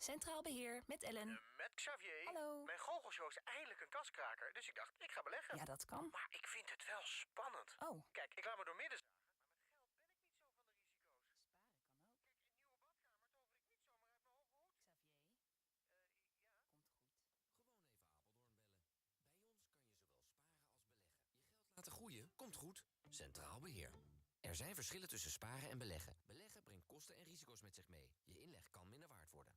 Centraal Beheer met Ellen. Met Xavier. Hallo. Mijn goochelshow is eindelijk een kaskraker, dus ik dacht, ik ga beleggen. Ja, dat kan. Maar ik vind het wel spannend. Oh. Kijk, ik laat me door midden zagen, maar met geld ben ik niet zo van de risico's. Sparen kan ook. Kijk, een nieuwe badkamer tover ik niet zomaar uit mijn hoge hoed. Xavier, Ja? komt goed. Gewoon even Apeldoorn bellen. Bij ons kan je zowel sparen als beleggen. Je geld laten groeien? Komt goed. Centraal Beheer. Er zijn verschillen tussen sparen en beleggen. Beleggen brengt kosten en risico's met zich mee. Je inleg kan minder waard worden.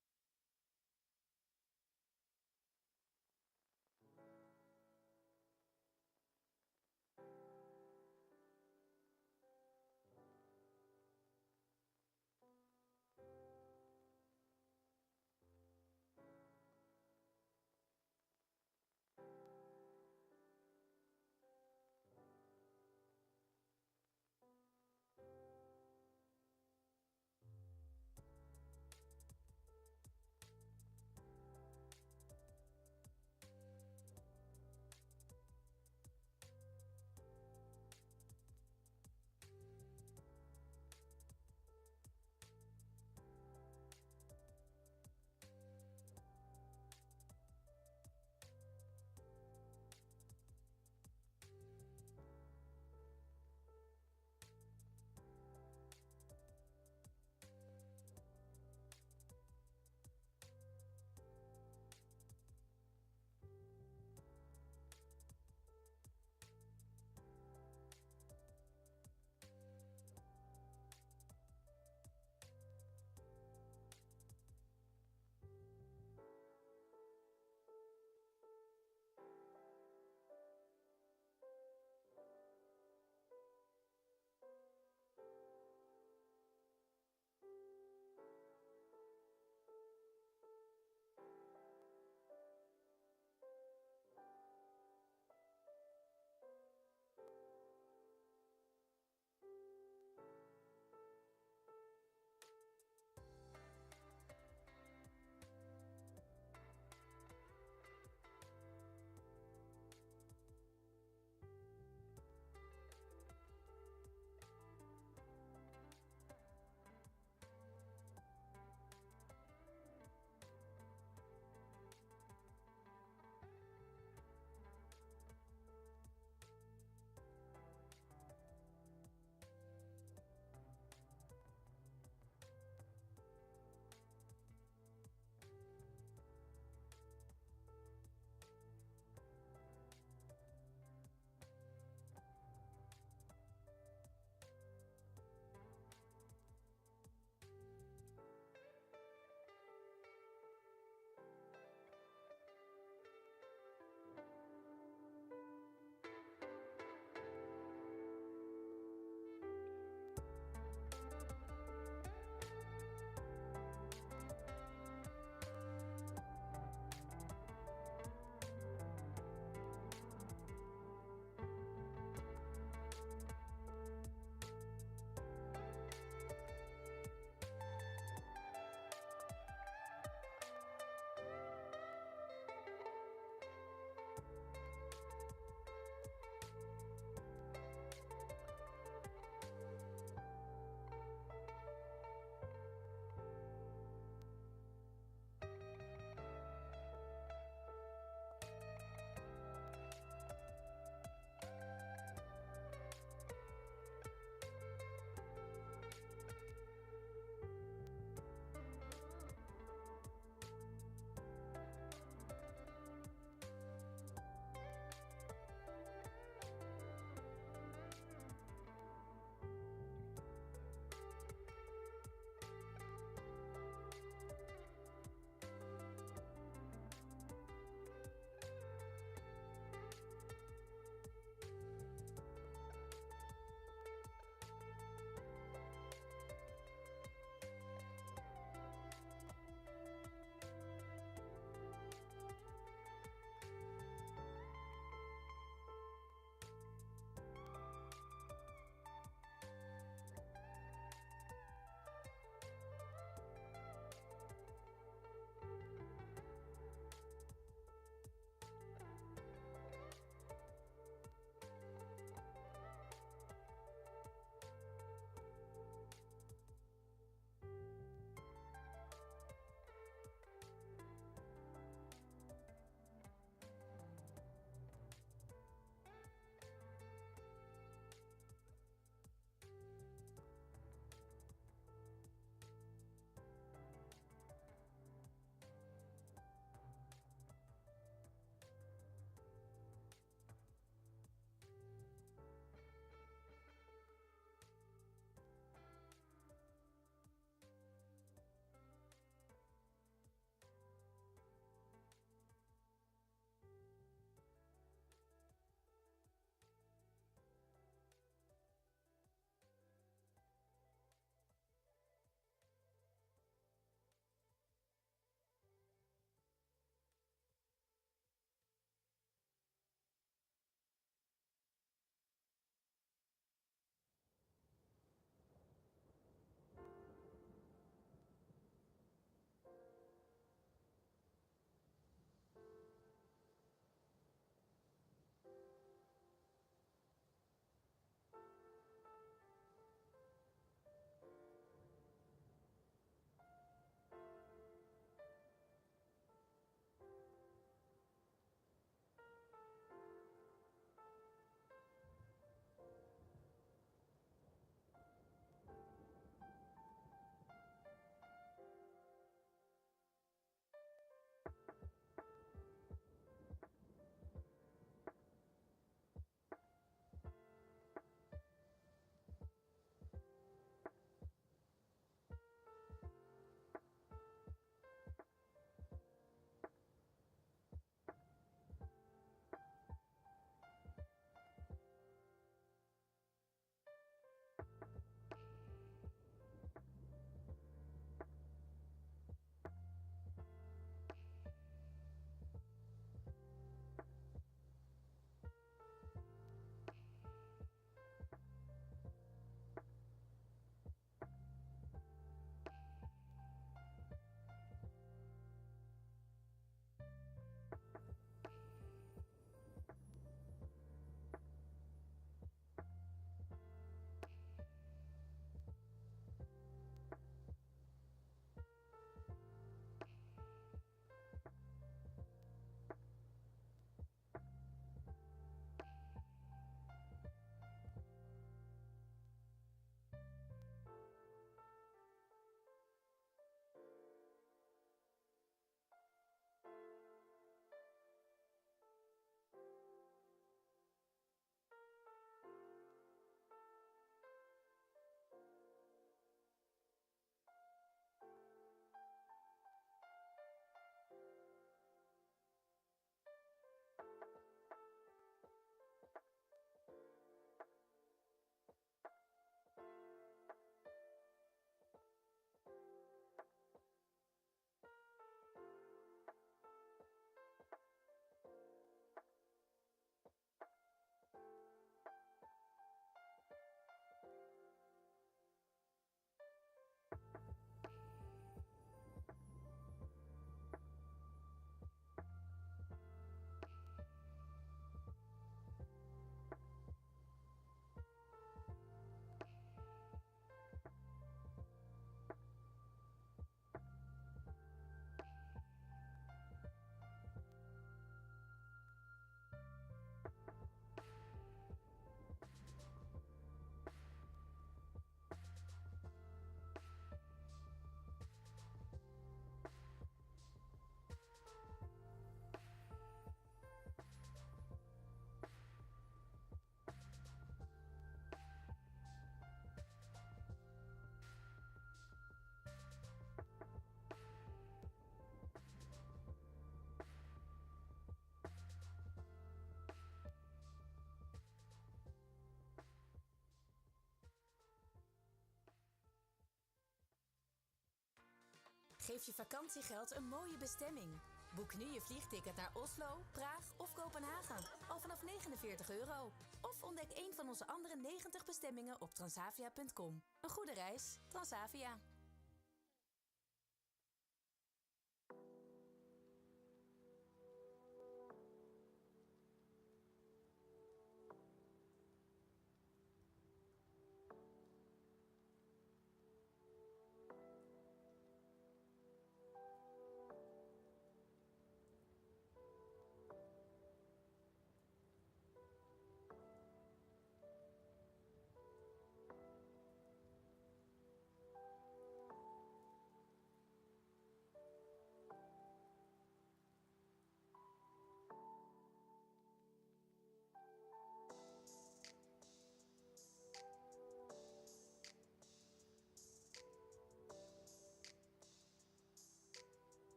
Geef je vakantiegeld een mooie bestemming. Boek nu je vliegticket naar Oslo, Praag of Kopenhagen. Al vanaf €49. Of ontdek een van onze andere 90 bestemmingen op transavia.com. Een goede reis, Transavia.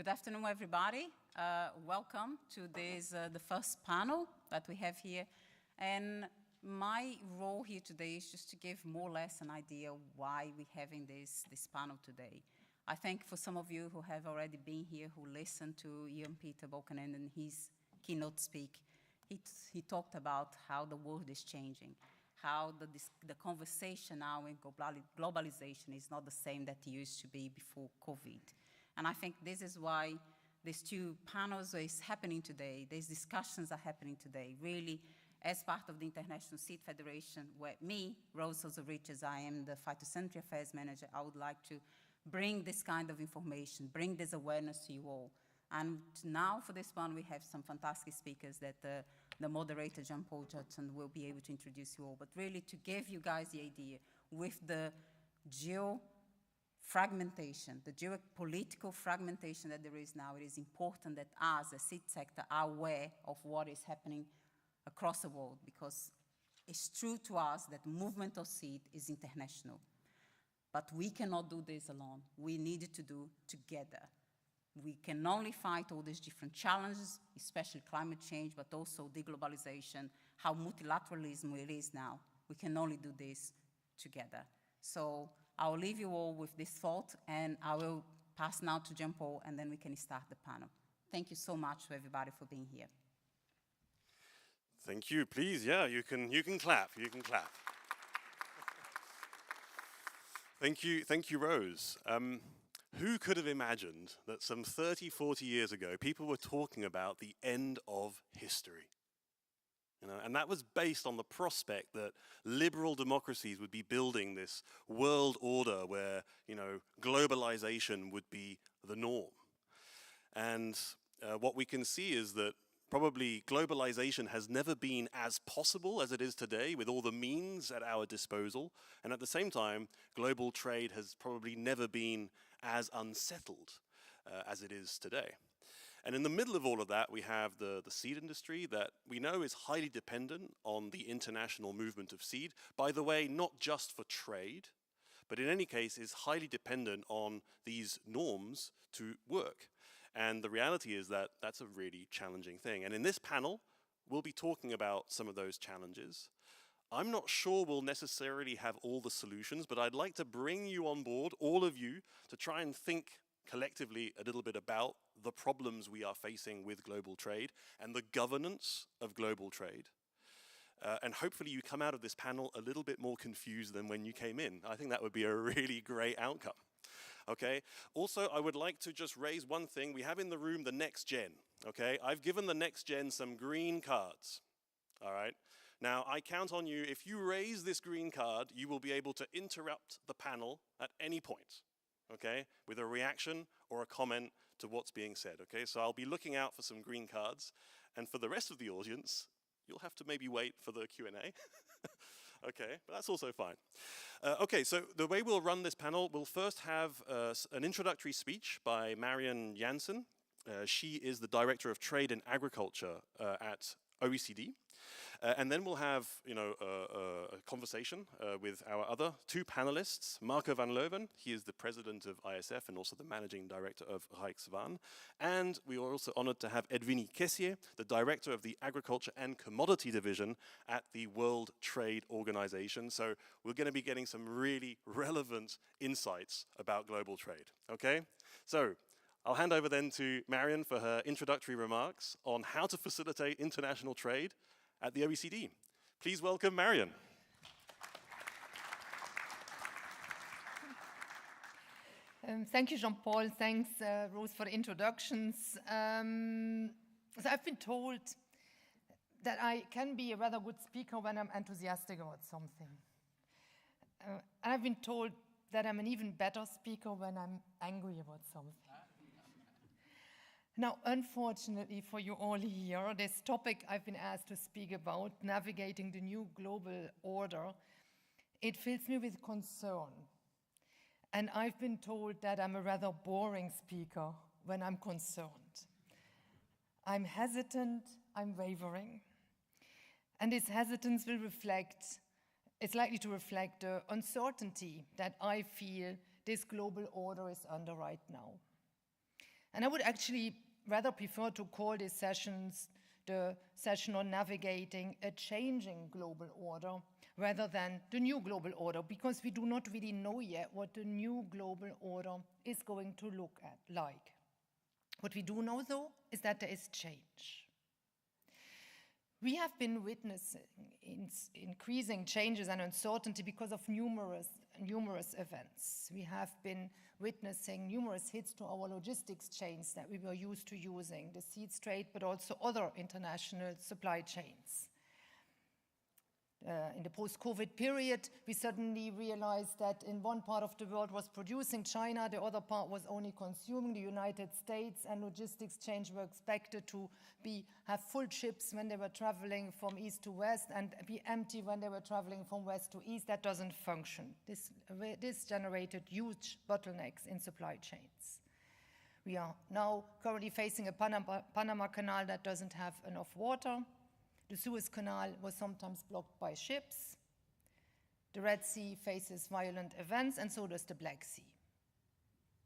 Good afternoon, everybody. Welcome to this, the first panel that we have here. And my role here today is just to give more or less an idea why we're having this panel today. I think for some of you who have already been here, who listened to Jan-Peter Balkenende and his keynote speak, he talked about how the world is changing, how the conversation now in globalization is not the same that it used to be before COVID. And I think this is why these two panels is happening today, these discussions are happening today, really as part of the International Seed Federation, where me, Rose Richards, I am the Phytosanitary Affairs Manager, I would like to bring this kind of information, bring this awareness to you all. And now for this one, we have some fantastic speakers that the moderator, Jean-Paul Jansen, will be able to introduce you all. But really to give you guys the idea, with the fragmentation, the geopolitical fragmentation that there is now, it is important that us, the seed sector, are aware of what is happening across the world, because it's true to us that movement of seed is international. But we cannot do this alone. We need it to do together. We can only fight all these different challenges, especially climate change, but also deglobalization, how multilateralism it is now. We can only do this together. So I'll leave you all with this thought, and I will pass now to Jean-Paul, and then we can start the panel. Thank you so much to everybody for being here. Thank you. Please, yeah, you can clap. You can clap. Thank you, Rose. Who could have imagined that some 30, 40 years ago, people were talking about the end of history? You know, and that was based on the prospect that liberal democracies would be building this world order where, you know, globalization would be the norm. And what we can see is that probably globalization has never been as possible as it is today, with all the means at our disposal. And at the same time, global trade has probably never been as unsettled as it is today. And in the middle of all of that, we have the seed industry that we know is highly dependent on the international movement of seed. By the way, not just for trade, but in any case is highly dependent on these norms to work. And the reality is that that's a really challenging thing. And in this panel, we'll be talking about some of those challenges. I'm not sure we'll necessarily have all the solutions, but I'd like to bring you on board, all of you, to try and think collectively a little bit about the problems we are facing with global trade and the governance of global trade. And hopefully you come out of this panel a little bit more confused than when you came in. I think that would be a really great outcome. Okay. Also, I would like to just raise one thing. We have in the room the next gen. Okay. I've given the next gen some green cards. All right. Now, I count on you. If you raise this green card, you will be able to interrupt the panel at any point. Okay, with a reaction or a comment to what's being said. Okay, so I'll be looking out for some green cards, and for the rest of the audience, you'll have to maybe wait for the Q&A. Okay, but that's also fine. Okay, so the way we'll run this panel, we'll first have an introductory speech by Marion Jansen. She is the Director of Trade and Agriculture at OECD. And then we'll have, you know, a conversation with our other two panelists, Marco van Leeuwen. He is the president of ISF and also the managing director of Rijk, Zwaan. And we are also honored to have Edwini, Kessie, the director of the Agriculture and Commodity Division at the World Trade Organization. So we're going to be getting some really relevant insights about global trade. Okay? So I'll hand over then to Marion for her introductory remarks on how to facilitate international trade at the OECD. Please welcome Marion. Thank you, Jean-Paul. Thanks, Rose, for the introductions. So I've been told that I can be a rather good speaker when I'm enthusiastic about something. And I've been told that I'm an even better speaker when I'm angry about something. Now, unfortunately for you all here, this topic I've been asked to speak about, navigating the new global order, it fills me with concern. And I've been told that I'm a rather boring speaker when I'm concerned. I'm hesitant, I'm wavering. And this hesitance it's likely to reflect the uncertainty that I feel this global order is under right now. And I would actually rather prefer to call these sessions the session on navigating a changing global order rather than the new global order, because we do not really know yet what the new global order is going to look like. What we do know, though, is that there is change. We have been witnessing increasing changes and uncertainty because of numerous events. We have been witnessing numerous hits to our logistics chains that we were used to using, the seeds trade, but also other international supply chains. In the post-COVID period, we suddenly realized that in one part of the world was producing China, the other part was only consuming the United States, and logistics chains were expected to have full ships when they were traveling from east to west and be empty when they were traveling from west to east. That doesn't function. This generated huge bottlenecks in supply chains. We are now currently facing a Panama Canal that doesn't have enough water. The Suez Canal was sometimes blocked by ships. The Red Sea faces violent events, and so does the Black Sea.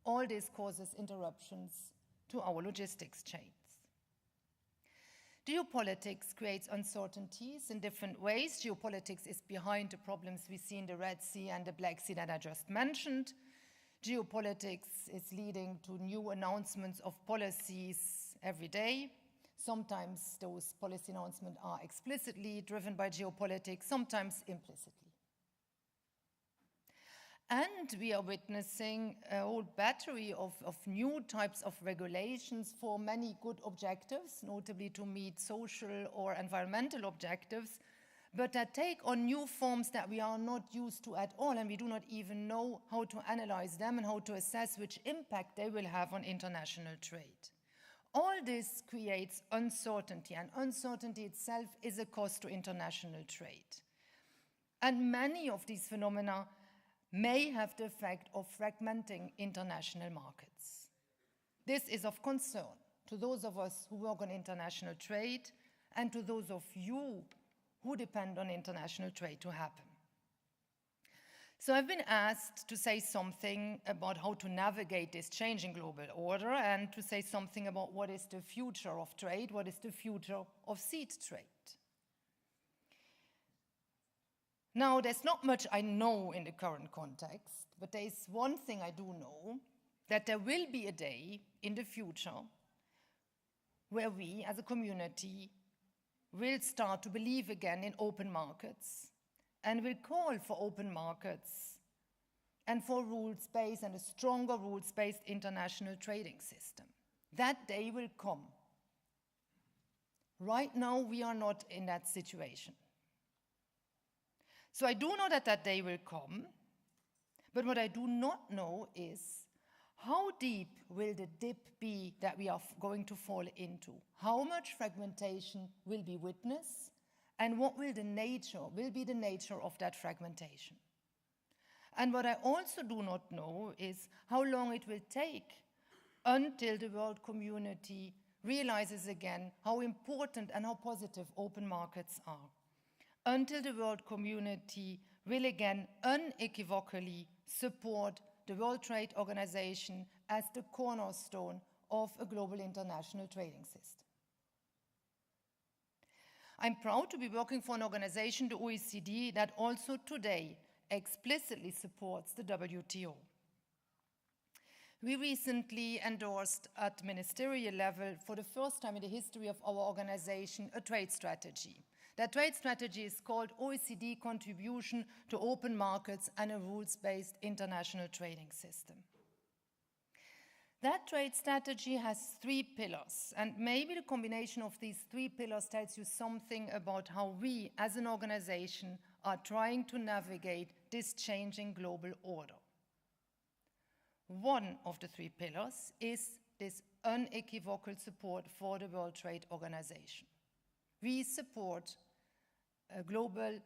All this causes interruptions to our logistics chains. Geopolitics creates uncertainties in different ways. Geopolitics is behind the problems we see in the Red Sea and the Black Sea that I just mentioned. Geopolitics is leading to new announcements of policies every day. Sometimes those policy announcements are explicitly driven by geopolitics, sometimes implicitly. And we are witnessing a whole battery of new types of regulations for many good objectives, notably to meet social or environmental objectives, but that take on new forms that we are not used to at all, and we do not even know how to analyze them and how to assess which impact they will have on international trade. All this creates uncertainty, and uncertainty itself is a cost to international trade. And many of these phenomena may have the effect of fragmenting international markets. This is of concern to those of us who work on international trade and to those of you who depend on international trade to happen. So I've been asked to say something about how to navigate this changing global order and to say something about what is the future of trade, what is the future of seed trade. Now, there's not much I know in the current context, but there is one thing I do know, that there will be a day in the future where we as a community will start to believe again in open markets and will call for open markets and for rules-based and a stronger rules-based international trading system. That day will come. Right now, we are not in that situation. So I do know that that day will come, but what I do not know is how deep will the dip be that we are going to fall into? How much fragmentation will be witnessed? And what will be the nature of that fragmentation? And what I also do not know is how long it will take until the world community realizes again how important and how positive open markets are. Until the world community will again unequivocally support the World Trade Organization as the cornerstone of a global international trading system. I'm proud to be working for an organization, the OECD, that also today explicitly supports the WTO. We recently endorsed at ministerial level, for the first time in the history of our organization, a trade strategy. That trade strategy is called OECD Contribution to Open Markets and a Rules-Based International Trading System. That trade strategy has 3 pillars, and maybe the combination of these 3 pillars tells you something about how we, as an organization, are trying to navigate this changing global order. One of the 3 pillars is this unequivocal support for the World Trade Organization. We support a global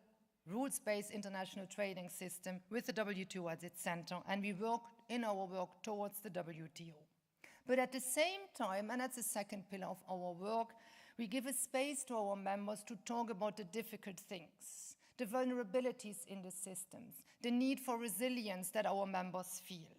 rules-based international trading system with the WTO at its center, and we work in our work towards the WTO. But at the same time, and that's the second pillar of our work, we give a space to our members to talk about the difficult things, the vulnerabilities in the systems, the need for resilience that our members feel.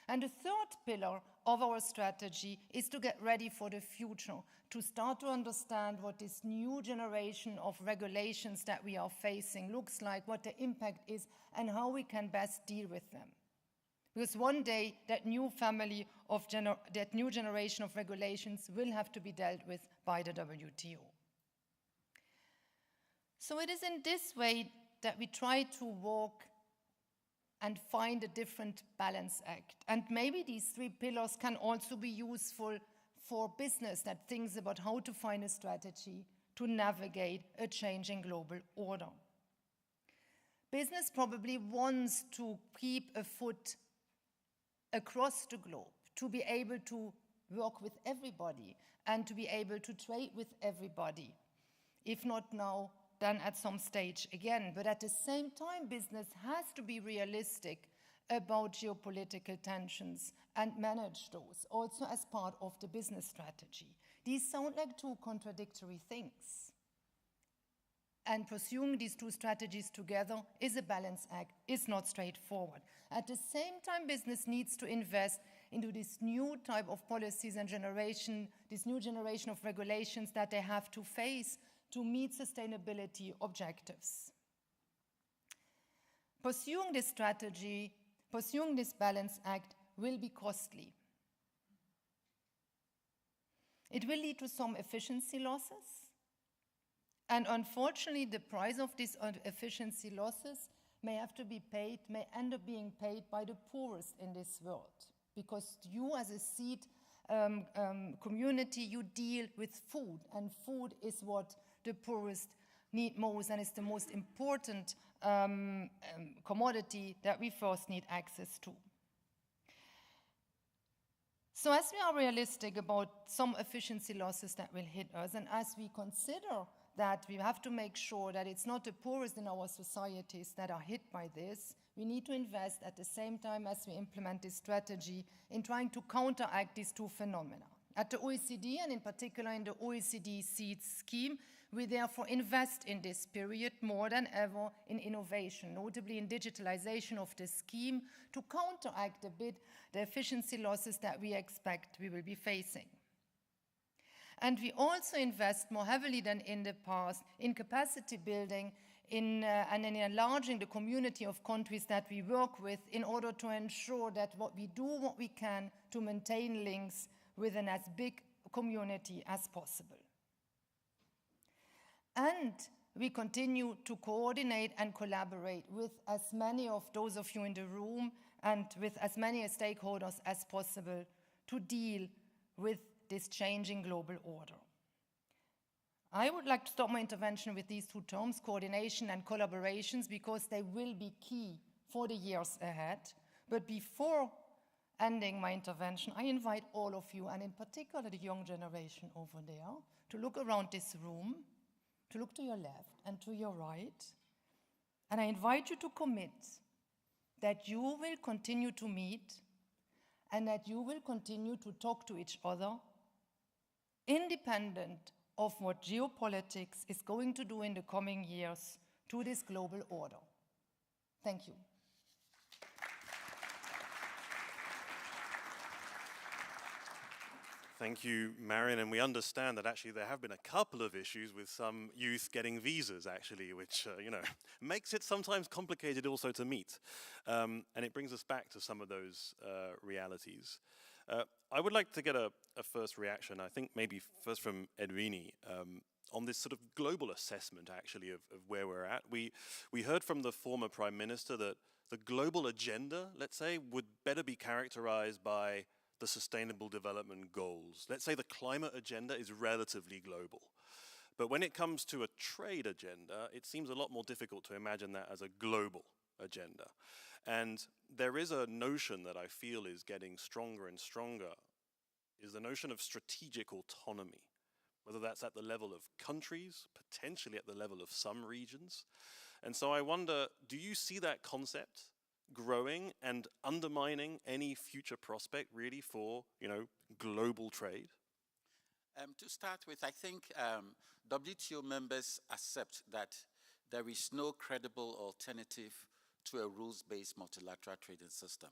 And the third pillar of our strategy is to get ready for the future, to start to understand what this new generation of regulations that we are facing looks like, what the impact is, and how we can best deal with them. Because one day, that new generation of regulations will have to be dealt with by the WTO. So it is in this way that we try to walk and find a different balance act. And maybe these three pillars can also be useful for business that thinks about how to find a strategy to navigate a changing global order. Business probably wants to keep a foot across the globe, to be able to work with everybody and to be able to trade with everybody. If not now, then at some stage again. But at the same time, business has to be realistic about geopolitical tensions and manage those, also as part of the business strategy. These sound like two contradictory things. And pursuing these two strategies together is a balance act, is not straightforward. At the same time, business needs to invest into this new type of policies and generation, this new generation of regulations that they have to face to meet sustainability objectives. Pursuing this strategy, pursuing this balance act will be costly. It will lead to some efficiency losses. And unfortunately, the price of these efficiency losses may have to be paid, may end up being paid by the poorest in this world. Because you as a seed community, you deal with food, and food is what the poorest need most, and it's the most important commodity that we first need access to. So as we are realistic about some efficiency losses that will hit us, and as we consider that we have to make sure that it's not the poorest in our societies that are hit by this, we need to invest at the same time as we implement this strategy in trying to counteract these two phenomena. At the OECD, and in particular in the OECD Seeds scheme, we therefore invest in this period more than ever in innovation, notably in digitalization of the scheme, to counteract a bit the efficiency losses that we expect we will be facing. And we also invest more heavily than in the past in capacity building and in enlarging the community of countries that we work with in order to ensure that we do what we can to maintain links with an as big community as possible. And we continue to coordinate and collaborate with as many of those of you in the room and with as many stakeholders as possible to deal with this changing global order. I would like to start my intervention with these two terms, coordination and collaborations, because they will be key for the years ahead. But before ending my intervention, I invite all of you, and in particular the young generation over there, to look around this room, to look to your left and to your right, and I invite you to commit that you will continue to meet and that you will continue to talk to each other, independent of what geopolitics is going to do in the coming years to this global order. Thank you. Thank you, Marion. And we understand that actually there have been a couple of issues with some youth getting visas, actually, which, makes it sometimes complicated also to meet. And it brings us back to some of those realities. I would like to get a first reaction, I think maybe first from Edwini, on this sort of global assessment, actually, of where we're at. We heard from the former Prime Minister that the global agenda, let's say, would better be characterized by the Sustainable Development Goals. Let's say the climate agenda is relatively global. But when it comes to a trade agenda, it seems a lot more difficult to imagine that as a global agenda. And there is a notion that I feel is getting stronger and stronger, is the notion of strategic autonomy, whether that's at the level of countries, potentially at the level of some regions. And so I wonder, do you see that concept growing and undermining any future prospect really for, global trade? To start with, I think WTO members accept that there is no credible alternative to a rules-based multilateral trading system.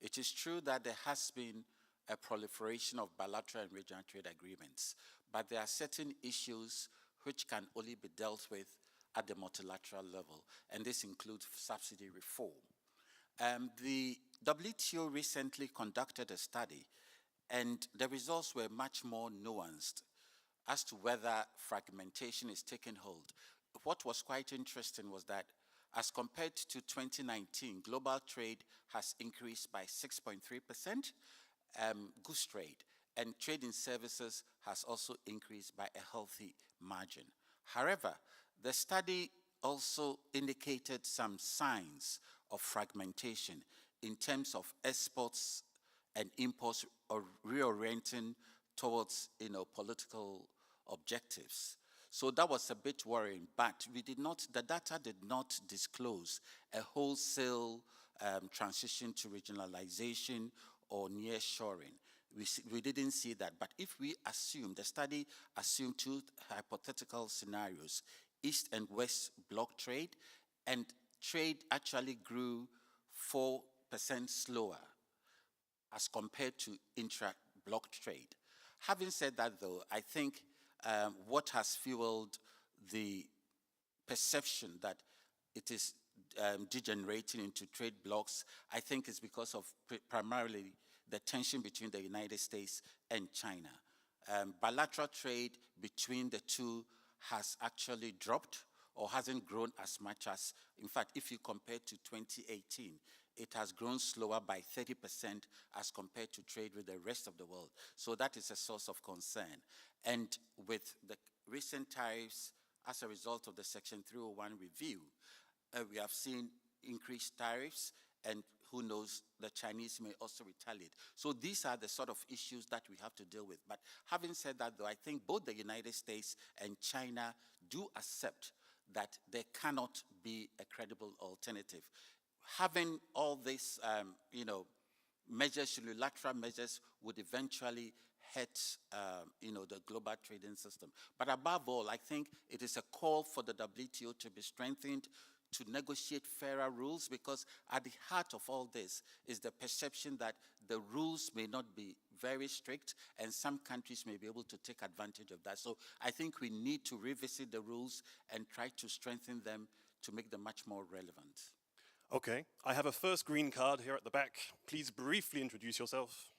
It is true that there has been a proliferation of bilateral and regional trade agreements, but there are certain issues which can only be dealt with at the multilateral level, and this includes subsidy reform. The WTO recently conducted a study, and the results were much more nuanced as to whether fragmentation is taking hold. What was quite interesting was that as compared to 2019, global trade has increased by 6.3%, goods trade, and trade in services has also increased by a healthy margin. However, the study also indicated some signs of fragmentation in terms of exports and imports or reorienting towards political objectives. So that was a bit worrying, but the data did not disclose a wholesale transition to regionalization or nearshoring. We didn't see that, but if we assume, the study assumed two hypothetical scenarios, East and West block trade, and trade actually grew 4% slower as compared to intra-block trade. Having said that, though, I think what has fueled the perception that it is degenerating into trade blocks, I think is because of primarily the tension between the United States and China. Bilateral trade between the two has actually dropped or hasn't grown as much as, in fact, if you compare to 2018, it has grown slower by 30% as compared to trade with the rest of the world. So that is a source of concern. And with the recent tariffs as a result of the Section 301 review, we have seen increased tariffs, and who knows, the Chinese may also retaliate. So these are the sort of issues that we have to deal with. But having said that, though, I think both the United States and China do accept that there cannot be a credible alternative. Having all these, measures, unilateral measures, would eventually hurt, the global trading system. But above all, I think it is a call for the WTO to be strengthened, to negotiate fairer rules, because at the heart of all this is the perception that the rules may not be very strict, and some countries may be able to take advantage of that. So I think we need to revisit the rules and try to strengthen them to make them much more relevant. Okay, I have a first green card here at the back. Please briefly introduce yourself.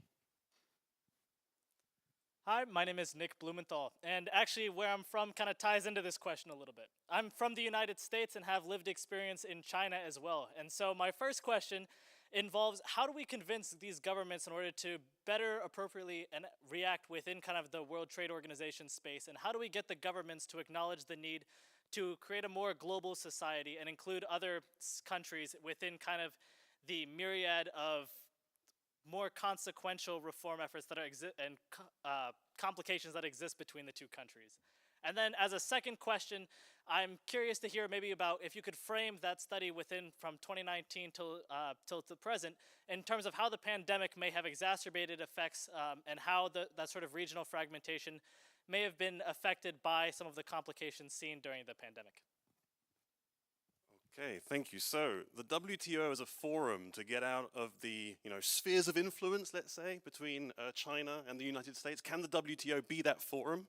Hi, my name is Nick Blumenthal, and actually where I'm from kind of ties into this question a little bit. I'm from the United States and have lived experience in China as well, and so my first question involves how do we convince these governments in order to better appropriately and react within kind of the World Trade Organization space, and how do we get the governments to acknowledge the need to create a more global society and include other countries within kind of the myriad of more consequential reform efforts that are and complications that exist between the two countries. And then as a second question, I'm curious to hear maybe about if you could frame that study within from 2019 till the present in terms of how the pandemic may have exacerbated effects and how that sort of regional fragmentation may have been affected by some of the complications seen during the pandemic. Okay, thank you. So the WTO is a forum to get out of the spheres of influence, let's say, between China and the United States. Can the WTO be that forum?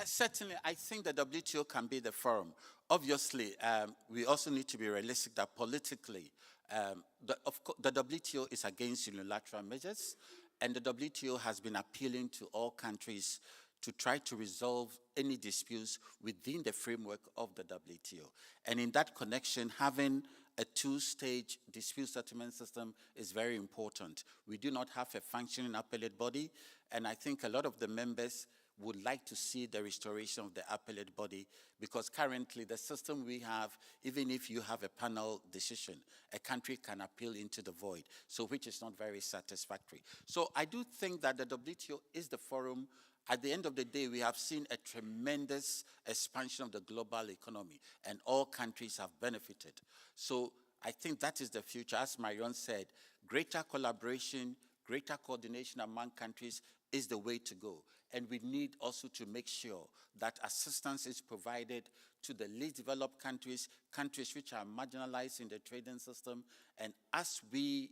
Certainly, I think the WTO can be the forum. Obviously, we also need to be realistic that politically, the WTO is against unilateral measures, and the WTO has been appealing to all countries to try to resolve any disputes within the framework of the WTO. And in that connection, having a two-stage dispute settlement system is very important. We do not have a functioning appellate body, and I think a lot of the members would like to see the restoration of the appellate body, because currently the system we have, even if you have a panel decision, a country can appeal into the void, so which is not very satisfactory. So I do think that the WTO is the forum. At the end of the day, we have seen a tremendous expansion of the global economy, and all countries have benefited. So I think that is the future. As Marion said, greater collaboration, greater coordination among countries is the way to go. And we need also to make sure that assistance is provided to the least developed countries, countries which are marginalized in the trading system. And as we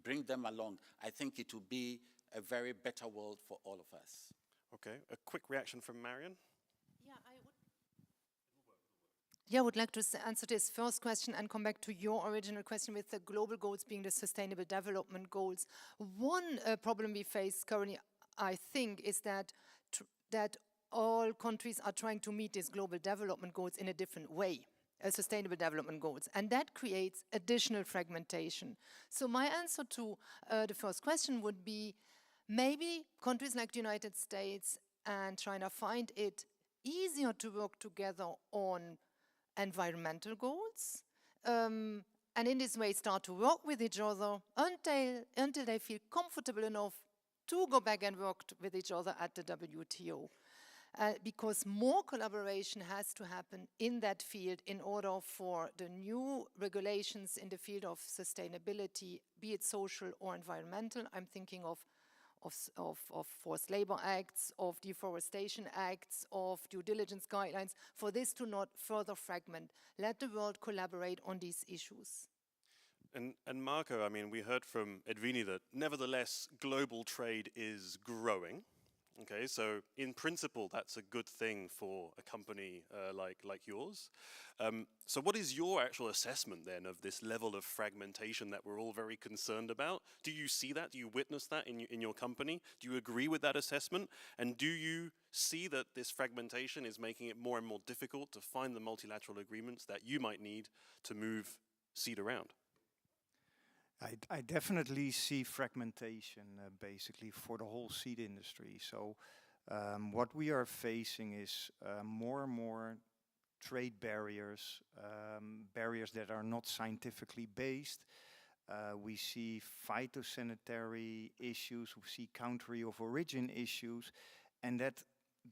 bring them along, I think it will be a very better world for all of us. Okay, a quick reaction from Marion. Yeah, I would like to answer this first question and come back to your original question with the global goals being the sustainable development goals. One problem we face currently, I think, is that that all countries are trying to meet these global development goals in a different way, sustainable development goals, and that creates additional fragmentation. So my answer to the first question would be, maybe countries like the United States and China find it easier to work together on environmental goals, and in this way start to work with each other until they feel comfortable enough to go back and work with each other at the WTO. Because more collaboration has to happen in that field in order for the new regulations in the field of sustainability, be it social or environmental. I'm thinking of forced labor acts, of deforestation acts, of due diligence guidelines, for this to not further fragment. Let the world collaborate on these issues. And Marco, I mean, we heard from Edwini that nevertheless global trade is growing. Okay, so in principle, that's a good thing for a company like yours. So what is your actual assessment then of this level of fragmentation that we're all very concerned about? Do you see that? Do you witness that in your company? Do you agree with that assessment? And do you see that this fragmentation is making it more and more difficult to find the multilateral agreements that you might need to move seed around? I definitely see fragmentation basically for the whole seed industry. So what we are facing is more and more trade barriers, barriers that are not scientifically based. We see phytosanitary issues, we see country of origin issues, and that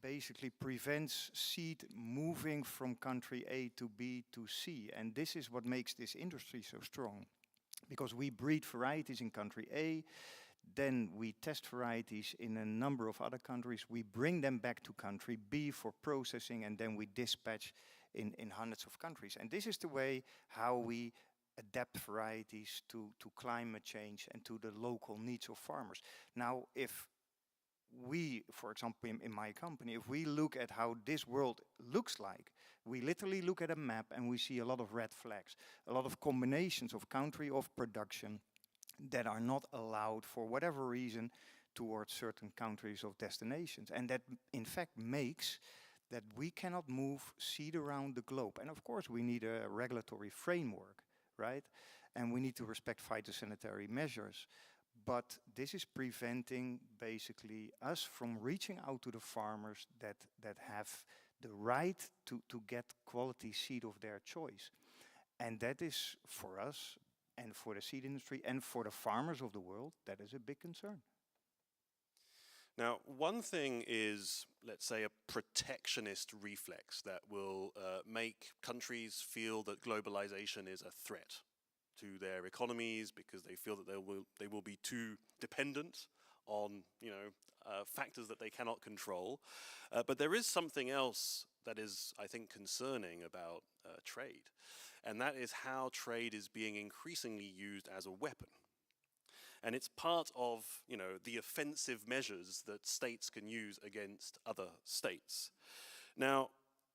basically prevents seed moving from country A to B to C. And this is what makes this industry so strong. Because we breed varieties in country A, then we test varieties in a number of other countries, we bring them back to country B for processing, and then we dispatch in hundreds of countries. And this is the way how we adapt varieties to climate change and to the local needs of farmers. Now, if we, for example, in my company, if we look at how this world looks like, we literally look at a map and we see a lot of red flags, a lot of combinations of country of production that are not allowed for whatever reason towards certain countries of destinations. And that, in fact, makes that we cannot move seed around the globe. And of course, we need a regulatory framework, right? And we need to respect phytosanitary measures. But this is preventing basically us from reaching out to the farmers that have the right to get quality seed of their choice. And that is for us and for the seed industry and for the farmers of the world, that is a big concern. Now, one thing is, let's say, a protectionist reflex that will make countries feel that globalization is a threat to their economies because they feel that they will be too dependent on factors that they cannot control. But there is something else that is, I think, concerning about trade, and that is how trade is being increasingly used as a weapon. And it's part of the offensive measures that states can use against other states. Now,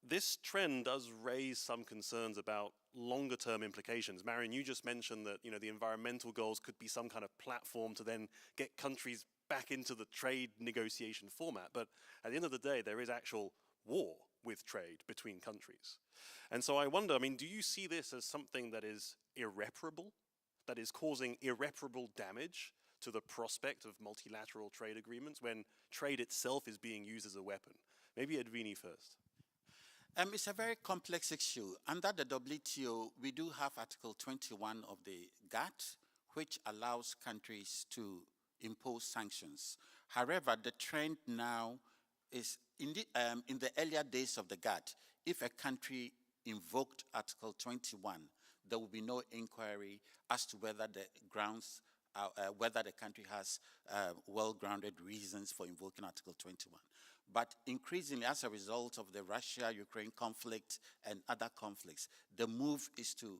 this trend does raise some concerns about longer term implications. Marion, you just mentioned that the environmental goals could be some kind of platform to then get countries back into the trade negotiation format. But at the end of the day, there is actual war with trade between countries. And so I wonder, do you see this as something that is irreparable, that is causing irreparable damage to the prospect of multilateral trade agreements when trade itself is being used as a weapon? Maybe Edwini first. It's a very complex issue. Under the WTO, we do have Article 21 of the GATT, which allows countries to impose sanctions. However, the trend now is, in the earlier days of the GATT, if a country invoked Article 21, there will be no inquiry as to whether whether the country has well-grounded reasons for invoking Article 21. But increasingly, as a result of the Russia-Ukraine conflict and other conflicts, the move is to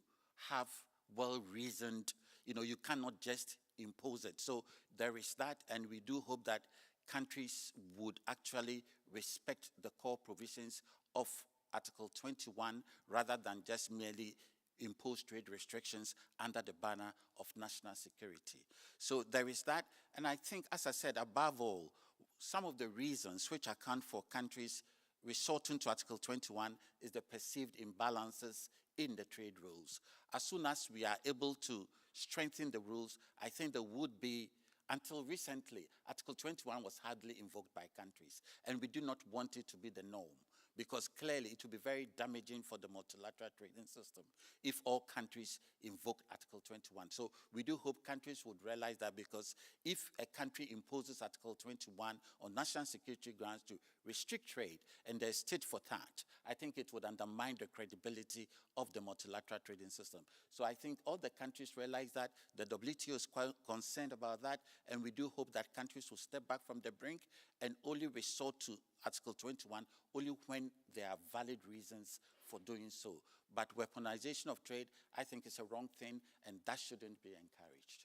have well-reasoned, you cannot just impose it. So there is that, and we do hope that countries would actually respect the core provisions of Article 21 rather than just merely impose trade restrictions under the banner of national security. So there is that, and I think, as I said, above all, some of the reasons which account for countries resorting to Article 21 is the perceived imbalances in the trade rules. As soon as we are able to strengthen the rules, I think there would be, until recently, Article 21 was hardly invoked by countries, and we do not want it to be the norm, because clearly it would be very damaging for the multilateral trading system if all countries invoked Article 21. So we do hope countries would realize that, because if a country imposes Article 21 on national security grounds to restrict trade and there's tit for tat, I think it would undermine the credibility of the multilateral trading system. So I think all the countries realize that, the WTO is quite concerned about that, and we do hope that countries will step back from the brink and only resort to Article 21 only when there are valid reasons for doing so. But weaponization of trade, I think, is a wrong thing, and that shouldn't be encouraged.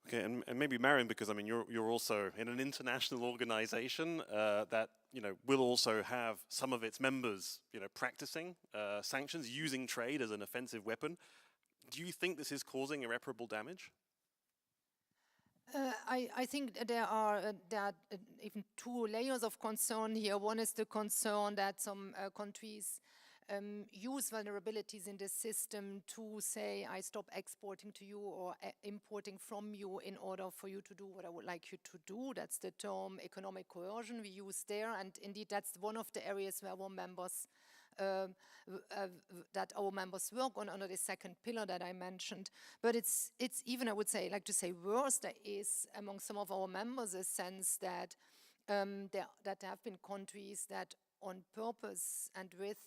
Okay, and maybe Marion, because I mean you're also in an international organization that will also have some of its members practicing sanctions, using trade as an offensive weapon. Do you think this is causing irreparable damage? I think there are even two layers of concern here. One is the concern that some countries use vulnerabilities in the system to say, I stop exporting to you or importing from you in order for you to do what I would like you to do. That's the term economic coercion we use there, and indeed that's one of the areas where our members work on under the second pillar that I mentioned. But it's even, I would say, like to say worse, there is among some of our members a sense that there have been countries that on purpose and with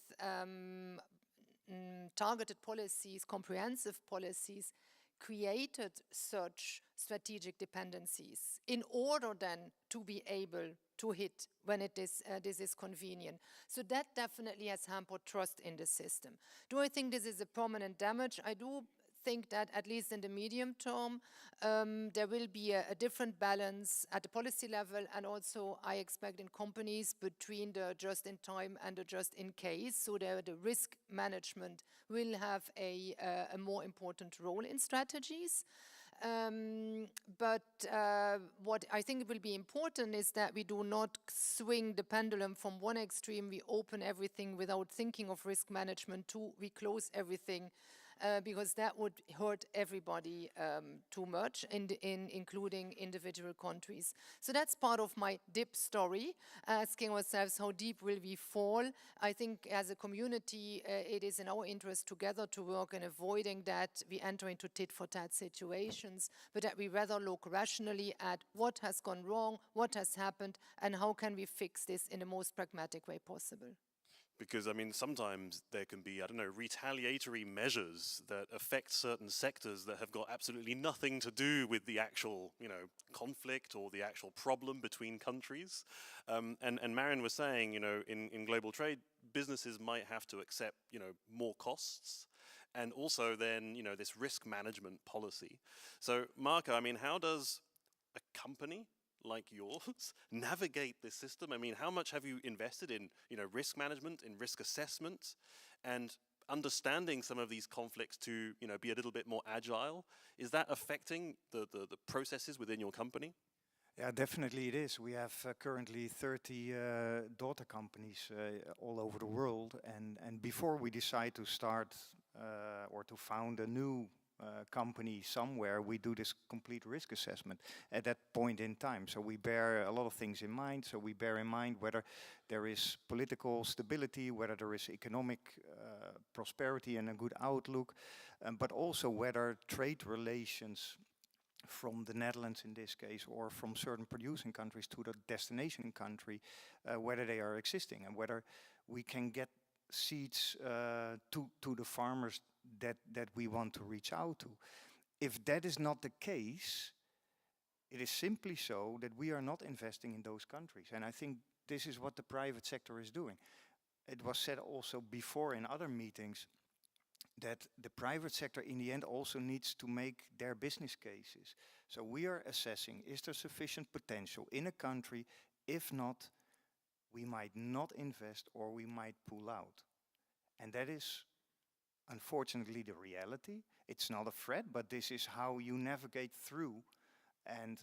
targeted policies, comprehensive policies, created such strategic dependencies in order then to be able to hit when this is convenient. So that definitely has hampered trust in the system. Do I think this is a permanent damage? I do think that at least in the medium term, there will be a different balance at the policy level, and also I expect in companies between the just-in-time and the just-in-case, so the risk management will have a more important role in strategies. But what I think will be important is that we do not swing the pendulum from one extreme, we open everything without thinking of risk management, to we close everything, because that would hurt everybody too much, including individual countries. So that's part of my dip story, asking ourselves how deep will we fall. I think as a community, it is in our interest together to work in avoiding that we enter into tit-for-tat situations, but that we rather look rationally at what has gone wrong, what has happened, and how can we fix this in the most pragmatic way possible. Because, I mean, sometimes there can be, I don't know, retaliatory measures that affect certain sectors that have got absolutely nothing to do with the actual, conflict or the actual problem between countries. And Marion was saying, in global trade, businesses might have to accept, more costs, and also then, this risk management policy. So, Marco, I mean, how does a company like yours navigate this system? I mean, how much have you invested in, risk management, in risk assessment, and understanding some of these conflicts to, be a little bit more agile? Is that affecting the processes within your company? Yeah, definitely it is. We have currently 30 daughter companies all over the world, and before we decide to start or to found a new company somewhere, we do this complete risk assessment at that point in time. So we bear a lot of things in mind. So we bear in mind whether there is political stability, whether there is economic prosperity and a good outlook, but also whether trade relations from the Netherlands in this case, or from certain producing countries to the destination country, whether they are existing, and whether we can get seeds to the farmers that we want to reach out to. If that is not the case, it is simply so that we are not investing in those countries. And I think this is what the private sector is doing. It was said also before in other meetings, that the private sector in the end also needs to make their business cases. So we are assessing, is there sufficient potential in a country? If not, we might not invest or we might pull out. And that is unfortunately the reality. It's not a threat, but this is how you navigate through and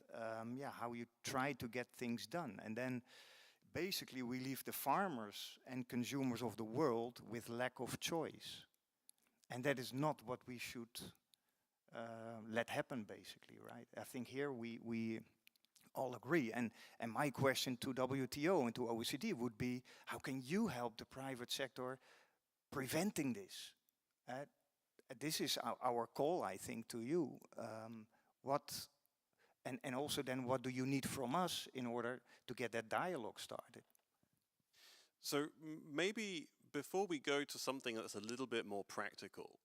how you try to get things done. And then basically we leave the farmers and consumers of the world with lack of choice. And that is not what we should let happen, basically, right? I think here we all agree. And my question to WTO and to OECD would be, how can you help the private sector preventing this? This is our call, I think, to you. And also then what do you need from us in order to get that dialogue started? So maybe before we go to something that's a little bit more practical,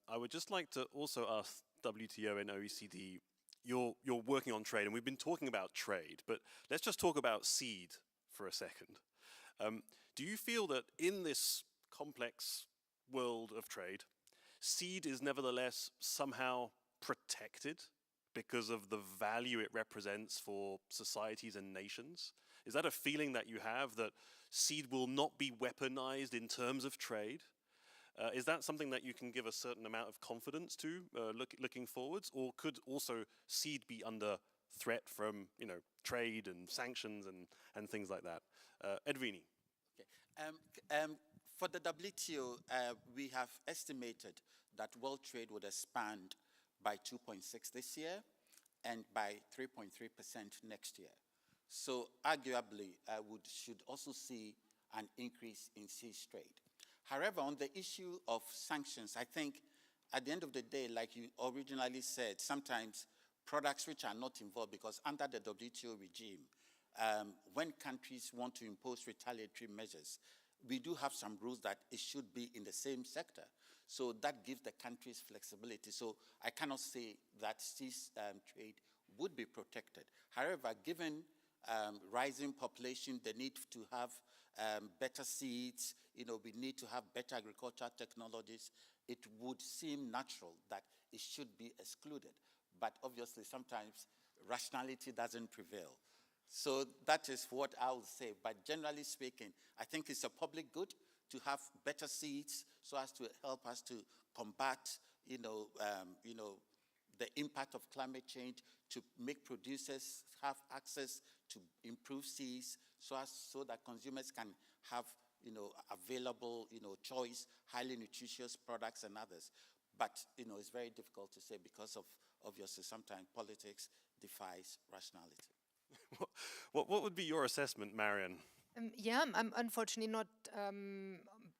I would just like to also ask WTO and OECD, you're working on trade, and we've been talking about trade, but let's just talk about seed for a second. Do you feel that in this complex world of trade, seed is nevertheless somehow protected because of the value it represents for societies and nations? Is that a feeling that you have, that seed will not be weaponized in terms of trade? Is that something that you can give a certain amount of confidence to looking forwards, or could also seed be under threat from trade and sanctions and things like that? Edwini. Okay. For the WTO, we have estimated that world trade would expand by 2.6 this year and by 3.3% next year. So arguably, should also see an increase in seed trade. However, on the issue of sanctions, I think at the end of the day, like you originally said, sometimes products which are not involved, because under the WTO regime, when countries want to impose retaliatory measures, we do have some rules that it should be in the same sector. So that gives the countries flexibility. So I cannot say that this trade would be protected. However, given rising population, the need to have better seeds, we need to have better agricultural technologies, it would seem natural that it should be excluded. But obviously, sometimes rationality doesn't prevail. So that is what I would say. But generally speaking, I think it's a public good to have better seeds so as to help us to combat, the impact of climate change, to make producers have access to improved seeds so that consumers can have, available, choice, highly nutritious products and others. But, it's very difficult to say because of, obviously, sometimes politics defies rationality. What would be your assessment, Marion? I'm unfortunately not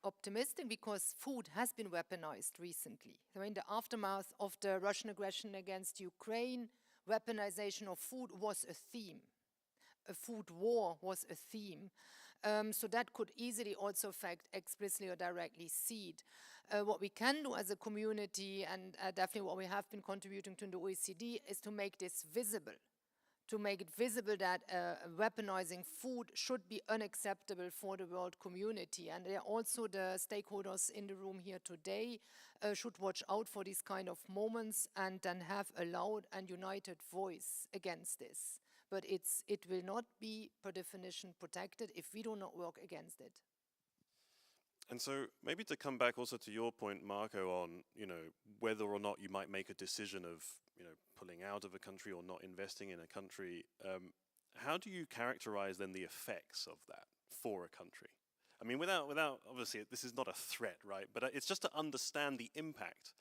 optimistic because food has been weaponized recently. So in the aftermath of the Russian aggression against Ukraine, weaponization of food was a theme. A food war was a theme. So that could easily also affect explicitly or directly seed. What we can do as a community, and definitely what we have been contributing to in the OECD, is to make this visible. To make it visible that weaponizing food should be unacceptable for the world community. And also the stakeholders in the room here today should watch out for these kind of moments and then have a loud and united voice against this. But it will not be, per definition, protected if we do not work against it. And so maybe to come back also to your point, Marco, on whether or not you might make a decision of pulling out of a country or not investing in a country, how do you characterize then the effects of that for a country? I mean, without obviously this is not a threat, right? But it's just to understand the impact.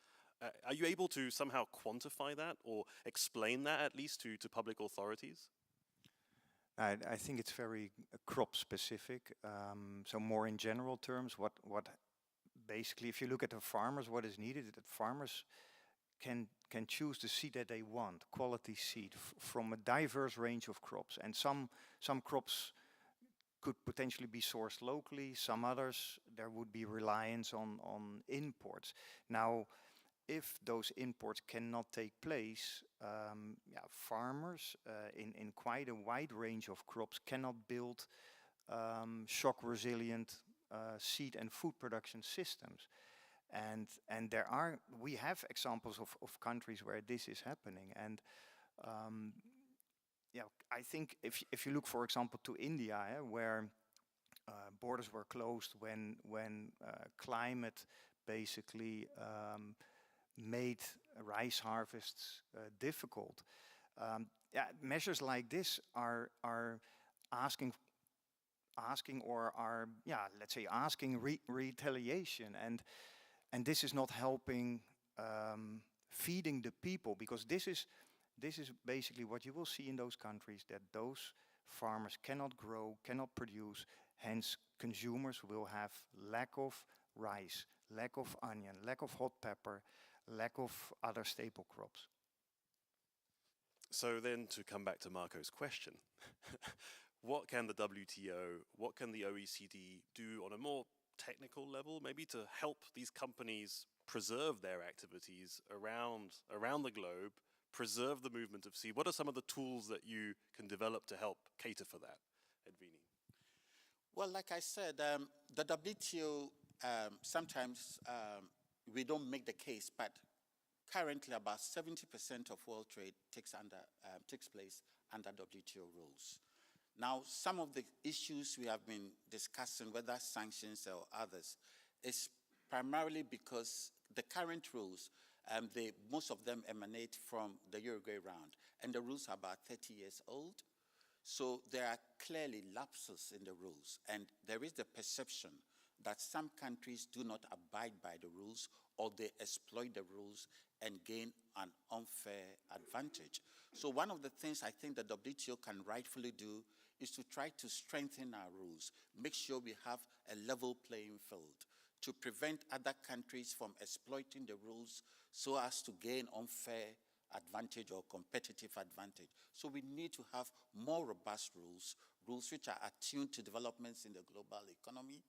Are you able to somehow quantify that or explain that at least to public authorities? I think it's very crop specific. So more in general terms, what basically, if you look at the farmers, what is needed, that farmers can choose the seed that they want, quality seed from a diverse range of crops. And some crops could potentially be sourced locally, some others, there would be reliance on imports. Now, if those imports cannot take place, farmers in quite a wide range of crops cannot build shock-resilient seed and food production systems. And we have examples of countries where this is happening. And yeah, I think if you look, for example, to India, where borders were closed when climate basically made rice harvests difficult. Yeah, measures like this are asking or are, yeah, let's say asking retaliation, and this is not helping feeding the people, because this is basically what you will see in those countries, that those farmers cannot grow, cannot produce, hence consumers will have lack of rice, lack of onion, lack of hot pepper, lack of other staple crops. So then, to come back to Marco's question, what can the WTO, what can the OECD do on a more technical level, maybe to help these companies preserve their activities around the globe, preserve the movement of seed? What are some of the tools that you can develop to help cater for that, Edwini? Well, like I said, the WTO, sometimes we don't make the case, but currently about 70% of world trade takes place under WTO rules. Now, some of the issues we have been discussing, whether sanctions or others, is primarily because the current rules, most of them emanate from the Uruguay round, and the rules are about 30 years old. So there are clearly lapses in the rules, and there is the perception that some countries do not abide by the rules, or they exploit the rules and gain an unfair advantage. So one of the things I think the WTO can rightfully do is to try to strengthen our rules, make sure we have a level playing field, to prevent other countries from exploiting the rules so as to gain unfair advantage or competitive advantage. So we need to have more robust rules, rules which are attuned to developments in the global economy.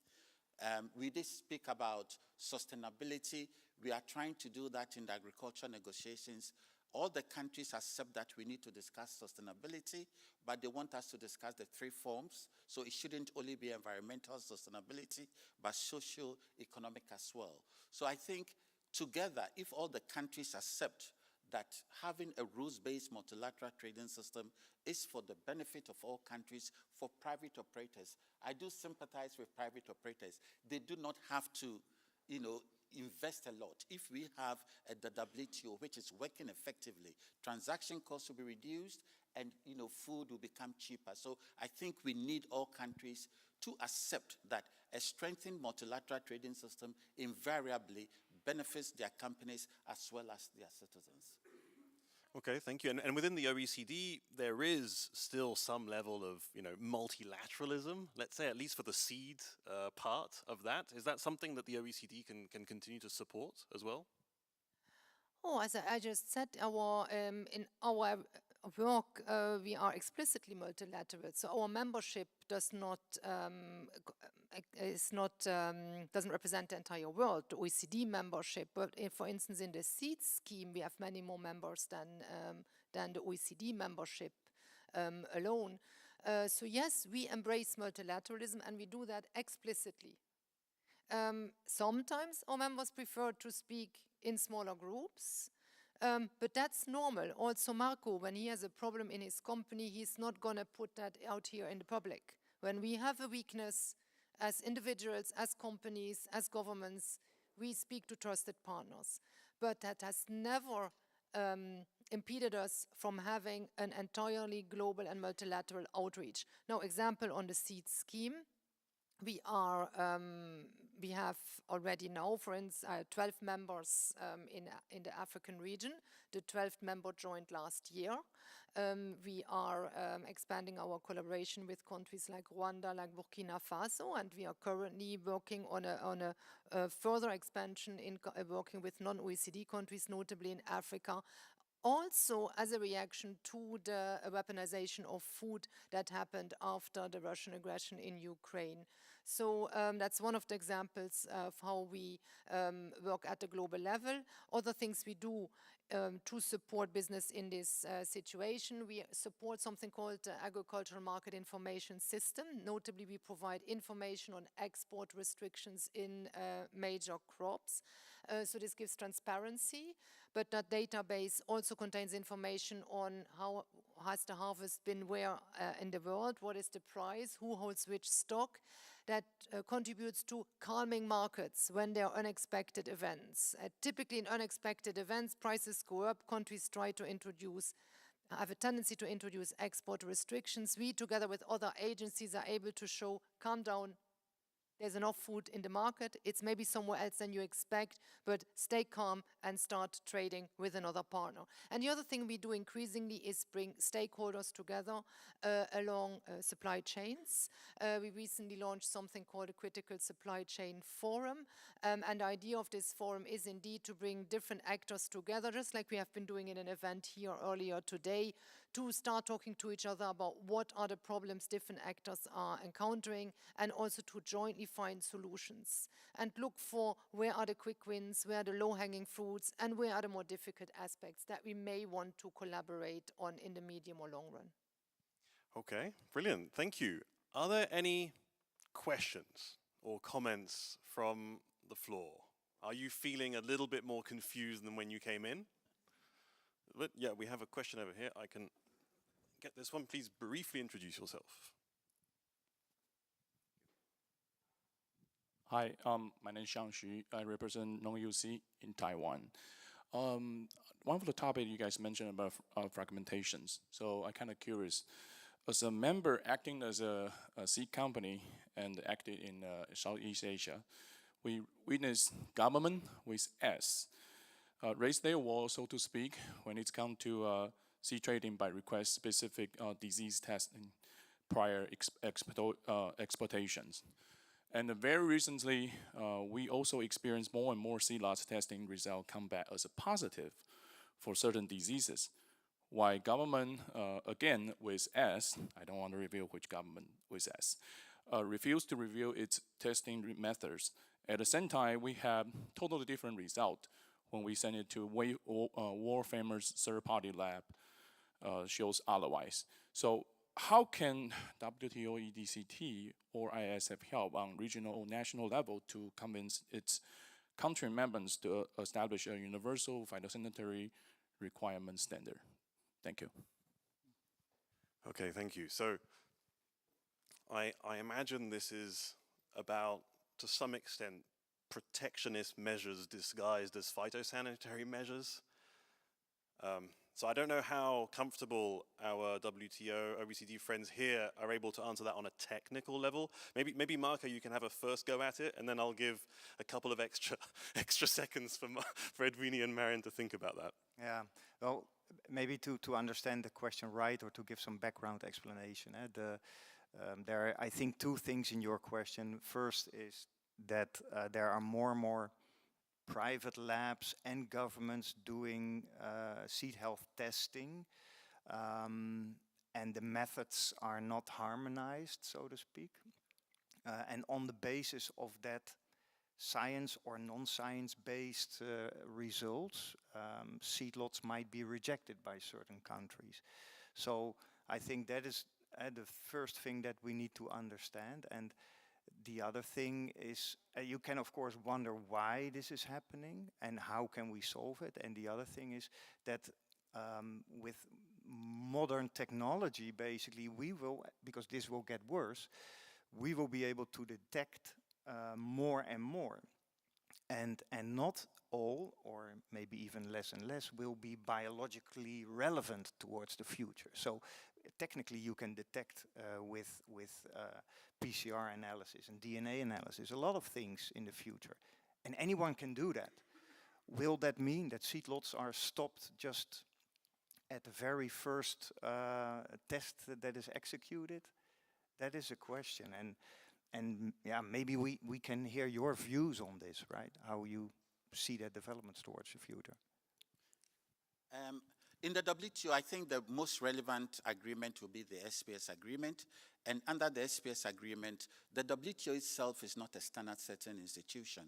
We did speak about sustainability. We are trying to do that in the agriculture negotiations. All the countries accept that we need to discuss sustainability, but they want us to discuss the three forms. So it shouldn't only be environmental sustainability, but socio-economic as well. So I think together, if all the countries accept that having a rules-based multilateral trading system is for the benefit of all countries, for private operators. I do sympathize with private operators. They do not have to, invest a lot. If we have a WTO which is working effectively, transaction costs will be reduced, and food will become cheaper. So I think we need all countries to accept that a strengthened multilateral trading system invariably benefits their companies as well as their citizens. Okay, thank you. And within the OECD, there is still some level of, multilateralism, let's say, at least for the seed part of that. Is that something that the OECD can continue to support as well? Oh, as I just said, in our work, we are explicitly multilateral. So our membership doesn't represent the entire world, the OECD membership. But for instance, in the seed scheme, we have many more members than the OECD membership alone. So yes, we embrace multilateralism, and we do that explicitly. Sometimes our members prefer to speak in smaller groups, but that's normal. Also Marco, when he has a problem in his company, he's not going to put that out here in the public. When we have a weakness as individuals, as companies, as governments, we speak to trusted partners. But that has never impeded us from having an entirely global and multilateral outreach. Now, example on the seed scheme, we have already now, for instance, 12 members in the African region. The 12th member joined last year. We are expanding our collaboration with countries like Rwanda, like Burkina Faso, and we are currently working on a further expansion in working with non-OECD countries, notably in Africa. Also, as a reaction to the weaponization of food that happened after the Russian aggression in Ukraine. So that's one of the examples of how we work at the global level. Other things we do to support business in this situation. We support something called the Agricultural Market Information System. Notably, we provide information on export restrictions in major crops. So this gives transparency, but that database also contains information on how has the harvest been where in the world, what is the price, who holds which stock. That contributes to calming markets when there are unexpected events. Typically in unexpected events, prices go up, countries try to have a tendency to introduce export restrictions. We, together with other agencies, are able to show, calm down, there's enough food in the market, it's maybe somewhere else than you expect, but stay calm and start trading with another partner. And the other thing we do increasingly is bring stakeholders together along supply chains. We recently launched something called a Critical Supply Chain Forum, and the idea of this forum is indeed to bring different actors together, just like we have been doing in an event here earlier today, to start talking to each other about what are the problems different actors are encountering, and also to jointly find solutions and look for where are the quick wins, where are the low-hanging fruits, and where are the more difficult aspects that we may want to collaborate on in the medium or long run. Okay, brilliant. Thank you. Are there any questions or comments from the floor? Are you feeling a little bit more confused than when you came in? But yeah, we have a question over here. I can get this one. Please briefly introduce yourself. Hi, my name is Xiang Xu. I represent non-UC in Taiwan. One of the topics you guys mentioned about fragmentations. So I'm kind of curious. As a member acting as a seed company and acting in Southeast Asia, we witness government with S raise their wall, so to speak, when it's come to seed trading by request specific disease testing prior exportations. And very recently, we also experienced more and more seed lots testing result come back as a positive for certain diseases. Why government, again with S, I don't want to reveal which government with S, refused to reveal its testing methods. At the same time, we have totally different result when we send it to world famous third-party lab, shows otherwise. So how can WTO, EDCT, or ISF help on regional or national level to convince its country members to establish a universal phytosanitary requirement standard? Thank you. Okay, thank you. So I imagine this is about, to some extent, protectionist measures disguised as phytosanitary measures. So I don't know how comfortable our WTO, OECD friends here are able to answer that on a technical level. Maybe Marco, you can have a first go at it, and then I'll give a couple of extra seconds for Edwini and Marion to think about that. Yeah, well, maybe to understand the question right, or to give some background explanation. There are, I think, two things in your question. First is that there are more and more private labs and governments doing seed health testing, and the methods are not harmonized, so to speak. And on the basis of that science or non-science based results, seed lots might be rejected by certain countries. So I think that is the first thing that we need to understand. And the other thing is, you can of course wonder why this is happening and how can we solve it. And the other thing is that with modern technology, basically, we will, because this will get worse, we will be able to detect more and more. And not all, or maybe even less and less, will be biologically relevant towards the future. So technically you can detect with PCR analysis and DNA analysis a lot of things in the future. And anyone can do that. Will that mean that seed lots are stopped just at the very first test that is executed? That is a question. And yeah, maybe we can hear your views on this, right? How you see that developments towards the future. In the WTO, I think the most relevant agreement will be the SPS agreement. And under the SPS agreement, the WTO itself is not a standard setting institution.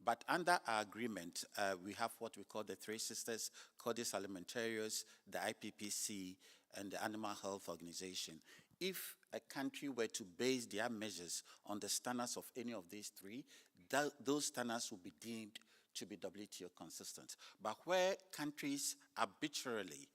But under our agreement, we have what we call the Three Sisters, Codis Alimentarius, the IPPC, and the Animal Health Organization. If a country were to base their measures on the standards of any of these three, those standards will be deemed to be WTO consistent. But where countries arbitrarily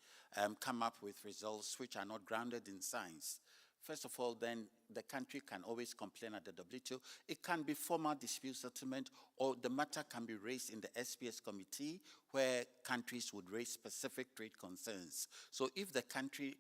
come up with results which are not grounded in science, first of all, then the country can always complain at the WTO. It can be formal dispute settlement, or the matter can be raised in the SPS committee, where countries would raise specific trade concerns. So if the country,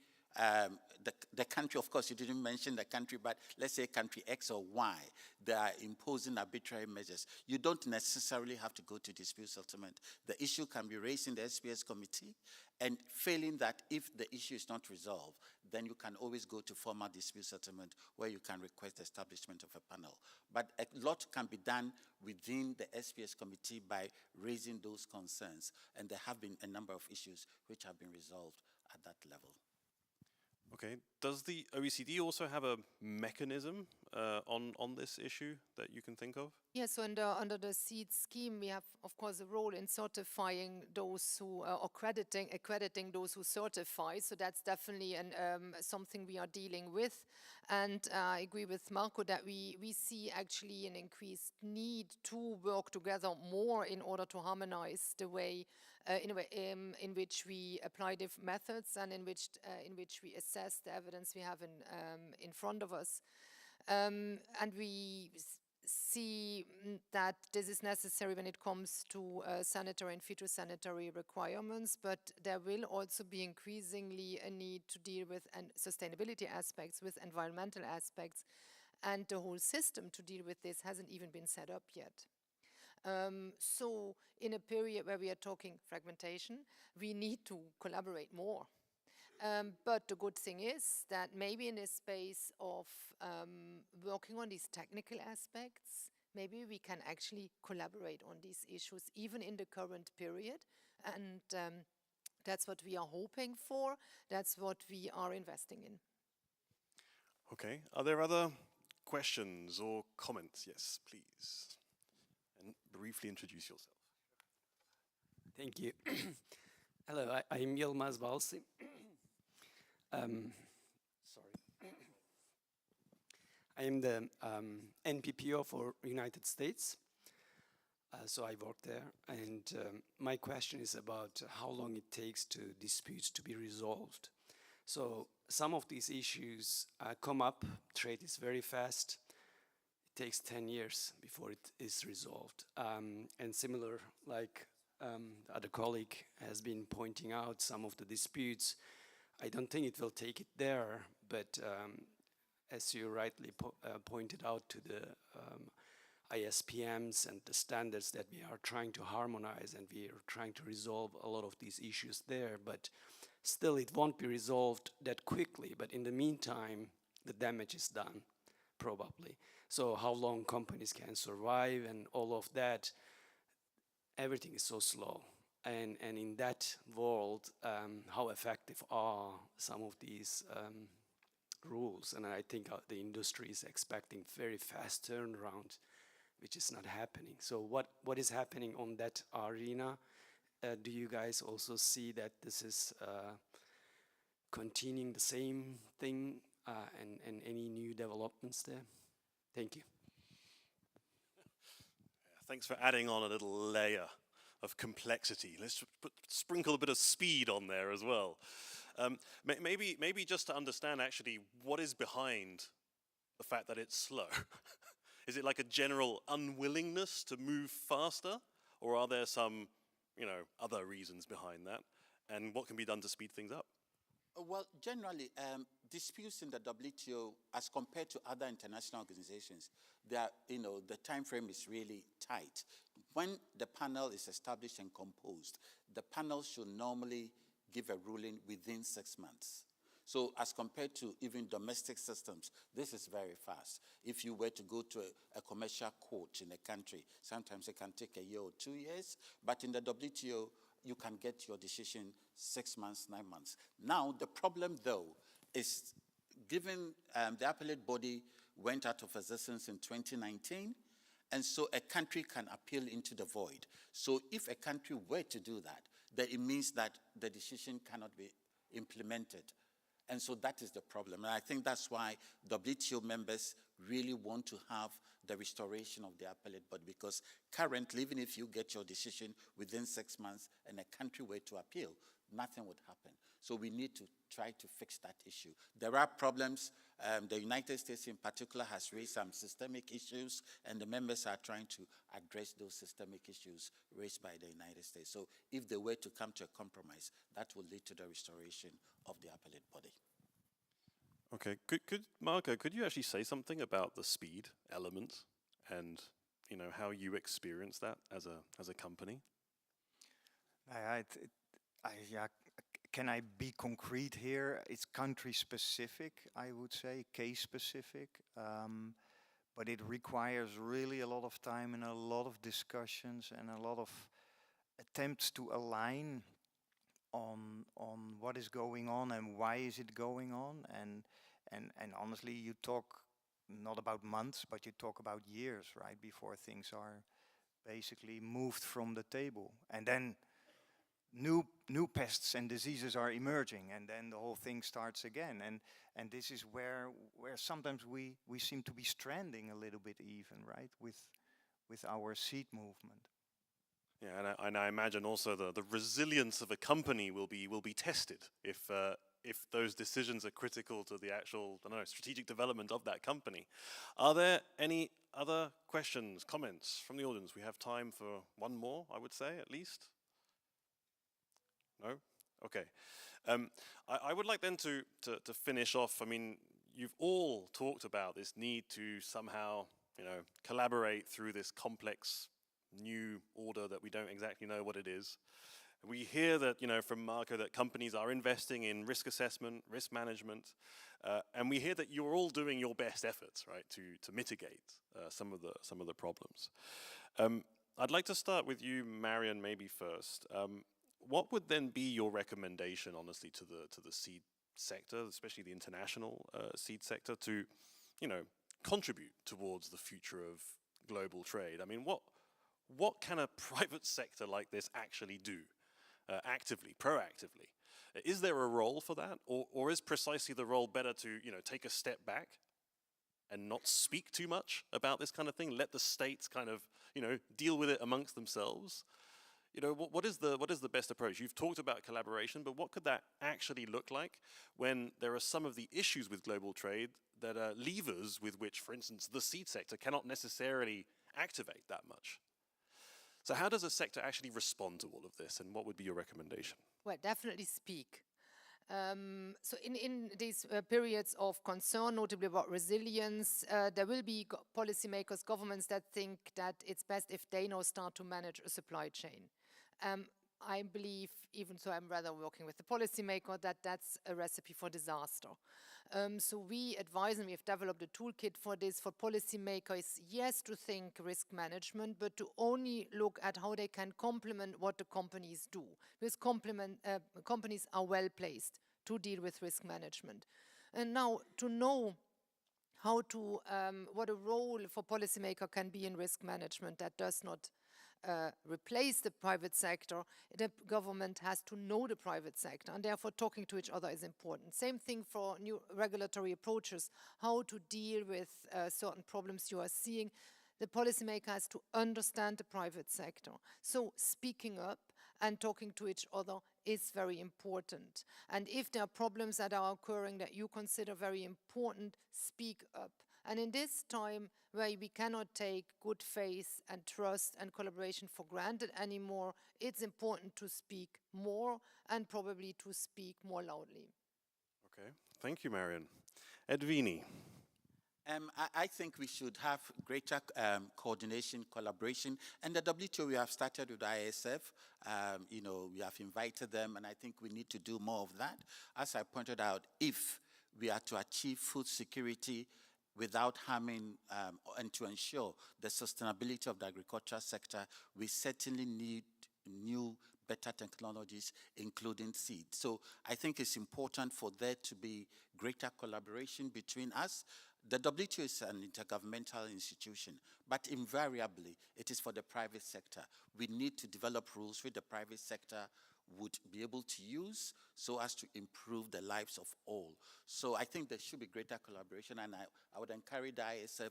the country, of course, you didn't mention the country, but let's say country X or Y, they are imposing arbitrary measures. You don't necessarily have to go to dispute settlement. The issue can be raised in the SPS committee, and failing that, if the issue is not resolved, then you can always go to formal dispute settlement, where you can request the establishment of a panel. But a lot can be done within the SPS committee by raising those concerns, and there have been a number of issues which have been resolved at that level. Okay. Does the OECD also have a mechanism on this issue that you can think of? Yes, so under the SEED scheme, we have, of course, a role in certifying those who, accrediting those who certify. So that's definitely something we are dealing with. And I agree with Marco that we see actually an increased need to work together more in order to harmonize the way in which we apply different methods, and in which we assess the evidence we have in front of us. And we see that this is necessary when it comes to sanitary and phytosanitary requirements, but there will also be increasingly a need to deal with sustainability aspects, with environmental aspects, and the whole system to deal with this hasn't even been set up yet. So in a period where we are talking fragmentation, we need to collaborate more. But the good thing is that maybe in this space of working on these technical aspects, maybe we can actually collaborate on these issues, even in the current period. And that's what we are hoping for. That's what we are investing in. Okay. Are there other questions or comments? Yes, please. And briefly introduce yourself. Thank you. Hello, I'm Yilmaz Balsi. Sorry. I am the NPPO for United States. So I work there, and my question is about how long it takes to disputes to be resolved. So some of these issues come up, trade is very fast. It takes 10 years before it is resolved. And similar, like the other colleague has been pointing out, some of the disputes, I don't think it will take it there, but as you rightly pointed out to the ISPMs and the standards that we are trying to harmonize, and we are trying to resolve a lot of these issues there, but still it won't be resolved that quickly. But in the meantime, the damage is done, probably. So how long companies can survive and all of that, everything is so slow. And in that world, how effective are some of these rules? And I think the industry is expecting very fast turnaround, which is not happening. So what is happening on that arena? Do you guys also see that this is continuing the same thing, and any new developments there? Thank you. Thanks for adding on a little layer of complexity. Let's sprinkle a bit of speed on there as well. Maybe just to understand actually what is behind the fact that it's slow. Is it like a general unwillingness to move faster, or are there some, other reasons behind that? And what can be done to speed things up? Well, generally, disputes in the WTO, as compared to other international organizations, the time frame is really tight. When the panel is established and composed, the panel should normally give a ruling within 6 months. So as compared to even domestic systems, this is very fast. If you were to go to a commercial court in a country, sometimes it can take a year or 2 years. But in the WTO, you can get your decision 6 months, 9 months. Now, the problem, though, is given the appellate body went out of existence in 2019, and so a country can appeal into the void. So if a country were to do that, then it means that the decision cannot be implemented. And so that is the problem. And I think that's why WTO members really want to have the restoration of the appellate body, because currently, even if you get your decision within 6 months and a country were to appeal, nothing would happen. So we need to try to fix that issue. There are problems. The United States in particular has raised some systemic issues, and the members are trying to address those systemic issues raised by the United States. So if they were to come to a compromise, that will lead to the restoration of the appellate body. Okay, Marco, could you actually say something about the speed element and, you know, how you experience that as a company? Can I be concrete here? It's country specific, I would say, case specific, but it requires really a lot of time and a lot of discussions and a lot of attempts to align on what is going on and why is it going on, and honestly, you talk not about months, but you talk about years, right, before things are basically moved from the table, and then new pests and diseases are emerging, and then the whole thing starts again, and this is where sometimes we seem to be stranding a little bit, even, right, with our seed movement. Yeah, and I imagine also the resilience of a company will be tested if those decisions are critical to the actual, I don't know, strategic development of that company. Are there any other questions, comments from the audience? We have time for one more, I would say, at least. No? Okay. I would like then to finish off. I mean, you've all talked about this need to somehow, you know, collaborate through this complex new order that we don't exactly know what it is. We hear that, you know, from Marco, that companies are investing in risk assessment, risk management, and we hear that you're all doing your best efforts, right, to mitigate some of the problems. I'd like to start with you, Marion, maybe first. What would then be your recommendation, honestly, to the seed sector, especially the international seed sector, to, you know, contribute towards the future of global trade? I mean, what can a private sector like this actually do, actively, proactively? Is there a role for that, or is precisely the role better to, you know, take a step back and not speak too much about this kind of thing? Let the states kind of, you know, deal with it amongst themselves. You know, what is the best approach? You've talked about collaboration, but what could that actually look like when there are some of the issues with global trade that are levers with which, for instance, the seed sector cannot necessarily activate that much? So how does a sector actually respond to all of this, and what would be your recommendation? Well, definitely speak. So in these periods of concern, notably about resilience, there will be policymakers, governments that think that it's best if they now start to manage a supply chain. I believe, even so I'm rather working with the policymaker, that that's a recipe for disaster. So we advise, and we have developed a toolkit for this, for policymakers, yes, to think risk management, but to only look at how they can complement what the companies do. Because companies are well placed to deal with risk management. And now, to know how to, what a role for policymaker can be in risk management that does not replace the private sector, the government has to know the private sector, and therefore talking to each other is important. Same thing for new regulatory approaches, how to deal with certain problems you are seeing. The policymaker has to understand the private sector. So speaking up and talking to each other is very important. And if there are problems that are occurring that you consider very important, speak up. And in this time where we cannot take good faith and trust and collaboration for granted anymore, it's important to speak more and probably to speak more loudly. Okay, thank you, Marion. Edwini. I think we should have greater coordination, collaboration. And the WTO, we have started with ISF. You know, we have invited them, and I think we need to do more of that. As I pointed out, if we are to achieve food security without harming and to ensure the sustainability of the agricultural sector, we certainly need new better technologies, including seed. So I think it's important for there to be greater collaboration between us. The WTO is an intergovernmental institution, but invariably it is for the private sector. We need to develop rules which the private sector would be able to use so as to improve the lives of all. So I think there should be greater collaboration, and I would encourage the ISF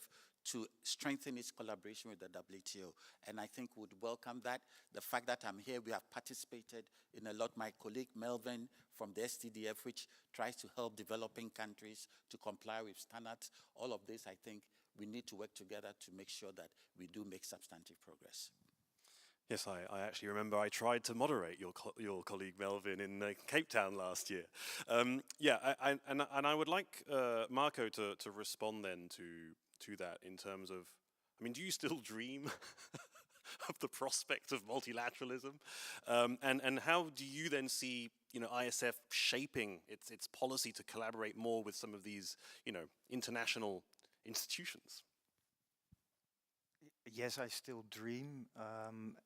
to strengthen its collaboration with the WTO. And I think would welcome that. The fact that I'm here, we have participated in a lot. My colleague Melvin from the STDF, which tries to help developing countries to comply with standards. All of this, I think we need to work together to make sure that we do make substantive progress. Yes, I actually remember I tried to moderate your colleague Melvin in Cape Town last year. I would like Marco to respond then to that in terms of, I mean, do you still dream of the prospect of multilateralism? And how do you then see, ISF shaping its policy to collaborate more with some of these, international institutions? Yes, I still dream,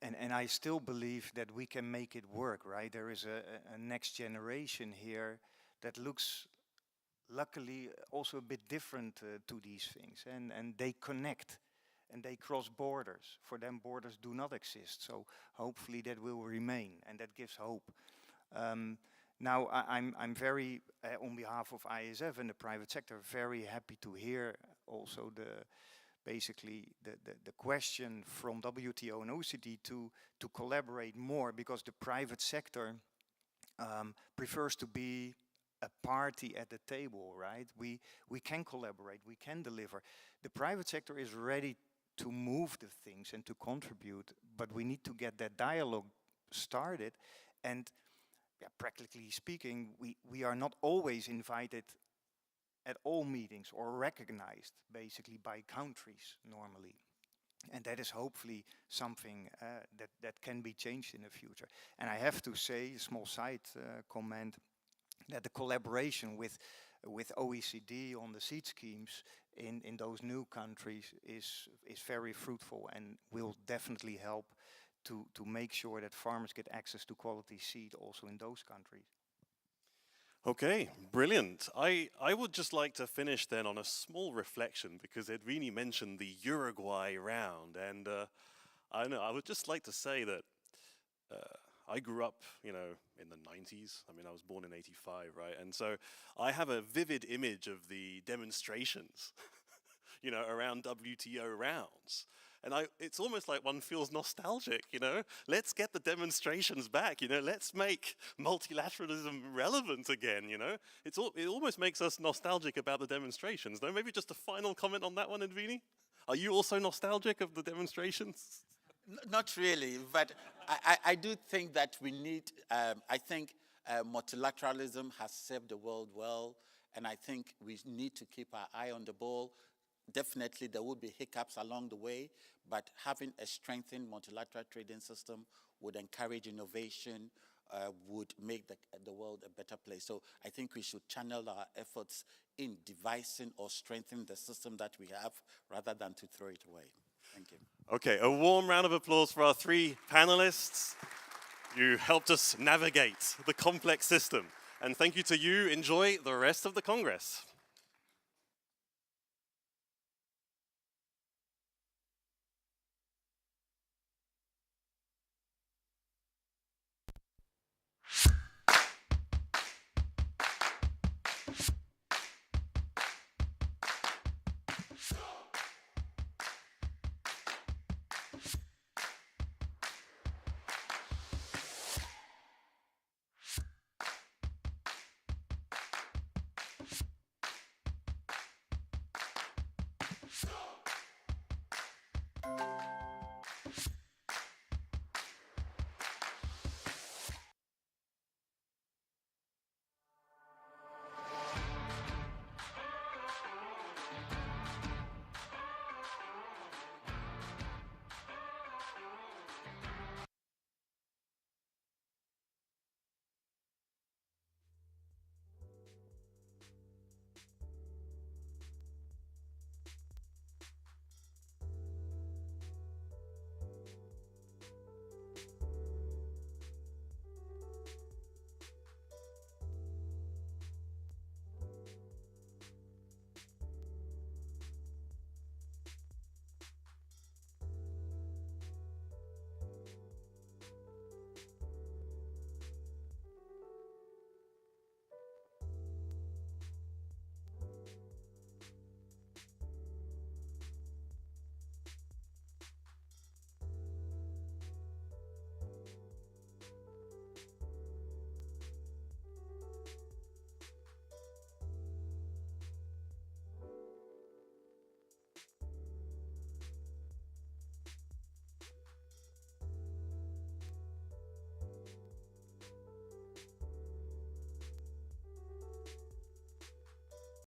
and I still believe that we can make it work, right? There is a next generation here that looks, luckily, also a bit different to these things, and they connect, and they cross borders. For them, borders do not exist, so hopefully that will remain, and that gives hope. Now, I'm very, on behalf of ISF and the private sector, very happy to hear also basically the question from WTO and OECD to collaborate more, because the private sector prefers to be a party at the table, right? We can collaborate, we can deliver. The private sector is ready to move the things and to contribute, but we need to get that dialogue started. And practically speaking, we are not always invited at all meetings or recognized basically by countries normally. And that is hopefully something that can be changed in the future. And I have to say, a small side comment, that the collaboration with OECD on the seed schemes in those new countries is very fruitful and will definitely help to make sure that farmers get access to quality seed also in those countries. Okay, brilliant. I would just like to finish then on a small reflection, because Edwini mentioned the Uruguay round, and I would just like to say that I grew up, in the 90s. I mean, I was born in 85, right? And so I have a vivid image of the demonstrations, around WTO rounds. And it's almost like one feels nostalgic, Let's get the demonstrations back, Let's make multilateralism relevant again, It almost makes us nostalgic about the demonstrations, though. Maybe just a final comment on that one, Edwini? Are you also nostalgic of the demonstrations? Not really, but I do think that we need, I think multilateralism has served the world well, and I think we need to keep our eye on the ball. Definitely there will be hiccups along the way, but having a strengthened multilateral trading system would encourage innovation, would make the world a better place. So I think we should channel our efforts in devising or strengthening the system that we have rather than to throw it away. Thank you. Okay, a warm round of applause for our three panelists. You helped us navigate the complex system. And thank you to you. Enjoy the rest of the Congress.